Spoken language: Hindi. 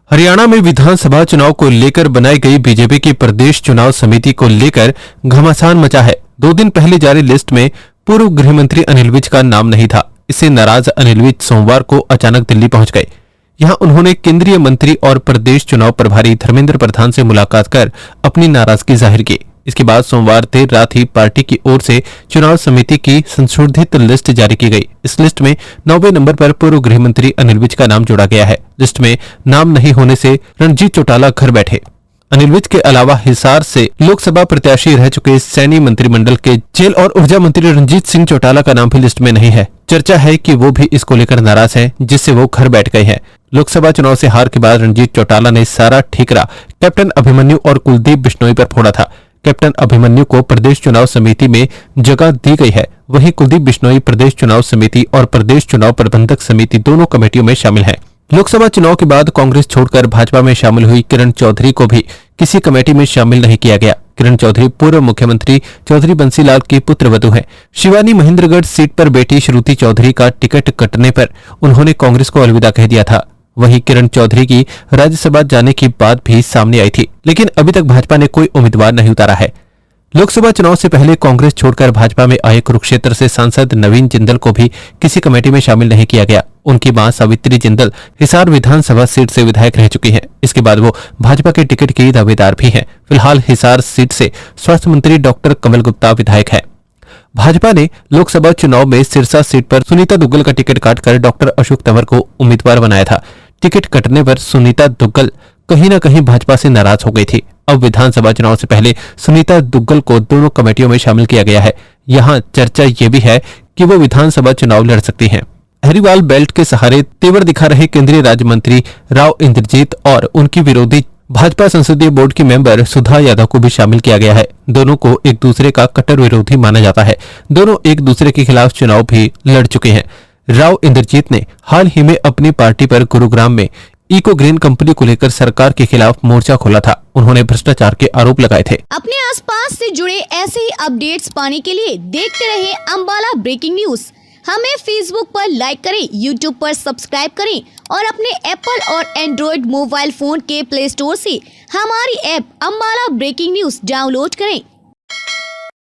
हरियाणा में विधानसभा चुनाव को लेकर बनाई गई बीजेपी की प्रदेश चुनाव समिति को लेकर घमासान मचा है। 2 दिन पहले जारी लिस्ट में पूर्व गृह मंत्री अनिल विज का नाम नहीं था। इससे नाराज अनिल विज सोमवार को अचानक दिल्ली पहुंच गए। यहां उन्होंने केंद्रीय मंत्री और प्रदेश चुनाव प्रभारी धर्मेंद्र प्रधान से मुलाकात कर अपनी नाराजगी जाहिर की। इसके बाद सोमवार देर रात ही पार्टी की ओर से चुनाव समिति की संशोधित लिस्ट जारी की गई। इस लिस्ट में 9वें नंबर पर पूर्व गृह मंत्री अनिल विज का नाम जोड़ा गया है। लिस्ट में नाम नहीं होने से रणजीत चौटाला घर बैठे। अनिल विज के अलावा हिसार से लोकसभा प्रत्याशी रह चुके सैनी मंत्रिमंडल के जेल और ऊर्जा मंत्री रणजीत सिंह चौटाला का नाम भी लिस्ट में नहीं है। चर्चा है कि वो भी इसको लेकर नाराज है, जिससे वो घर बैठ गए हैं। लोकसभा चुनाव से हार के बाद रणजीत चौटाला ने सारा ठीकरा कैप्टन अभिमन्यु और कुलदीप बिश्नोई पर फोड़ा था। कैप्टन अभिमन्यु को प्रदेश चुनाव समिति में जगह दी गई है, वहीं कुलदीप बिश्नोई प्रदेश चुनाव समिति और प्रदेश चुनाव प्रबंधक समिति दोनों कमेटियों में शामिल हैं। लोकसभा चुनाव के बाद कांग्रेस छोड़कर भाजपा में शामिल हुई किरण चौधरी को भी किसी कमेटी में शामिल नहीं किया गया। किरण चौधरी पूर्व मुख्यमंत्री चौधरी बंसीलाल की पुत्रवधू हैं। शिवानी महेंद्रगढ़ सीट पर बेटी श्रुति चौधरी का टिकट कटने पर उन्होंने कांग्रेस को अलविदा कह दिया था। वहीं किरण चौधरी की राज्यसभा जाने की बात भी सामने आई थी, लेकिन अभी तक भाजपा ने कोई उम्मीदवार नहीं उतारा है। लोकसभा चुनाव से पहले कांग्रेस छोड़कर भाजपा में आए कुरुक्षेत्र से सांसद नवीन जिंदल को भी किसी कमेटी में शामिल नहीं किया गया। उनकी मां सावित्री जिंदल हिसार विधानसभा सीट से विधायक रह चुकी हैं। इसके बाद वो भाजपा के टिकट की दावेदार भी हैं। फिलहाल हिसार सीट से स्वास्थ्य मंत्री डॉक्टर कमल गुप्ता विधायक है। भाजपा ने लोकसभा चुनाव में सिरसा सीट पर सुनीता दुग्गल का टिकट काटकर डॉक्टर अशोक तंवर को उम्मीदवार बनाया था। टिकट कटने पर सुनीता दुग्गल कहीं न कहीं भाजपा से नाराज हो गई थी। अब विधानसभा चुनाव से पहले सुनीता दुग्गल को दोनों कमेटियों में शामिल किया गया है। यहां चर्चा ये भी है कि वो विधानसभा चुनाव लड़ सकती हैं। हरिवाल बेल्ट के सहारे तेवर दिखा रहे केंद्रीय राज्य मंत्री राव इंद्रजीत और उनकी विरोधी भाजपा संसदीय बोर्ड की मेंबर सुधा यादव को भी शामिल किया गया है। दोनों को एक दूसरे का कट्टर विरोधी माना जाता है। दोनों एक दूसरे के खिलाफ चुनाव भी लड़ चुके हैं। राव इंद्रजीत ने हाल ही में अपनी पार्टी पर गुरुग्राम में इको ग्रीन कंपनी को लेकर सरकार के खिलाफ मोर्चा खोला था। उन्होंने भ्रष्टाचार के आरोप लगाए थे। अपने आसपास से जुड़े ऐसे ही अपडेट्स पाने के लिए देखते रहे अम्बाला ब्रेकिंग न्यूज। हमें फेसबुक पर लाइक करें, यूट्यूब पर सब्सक्राइब करें और अपने एप्पल और एंड्रॉइड मोबाइल फोन के प्ले स्टोर से हमारी app Ambala breaking news download करें।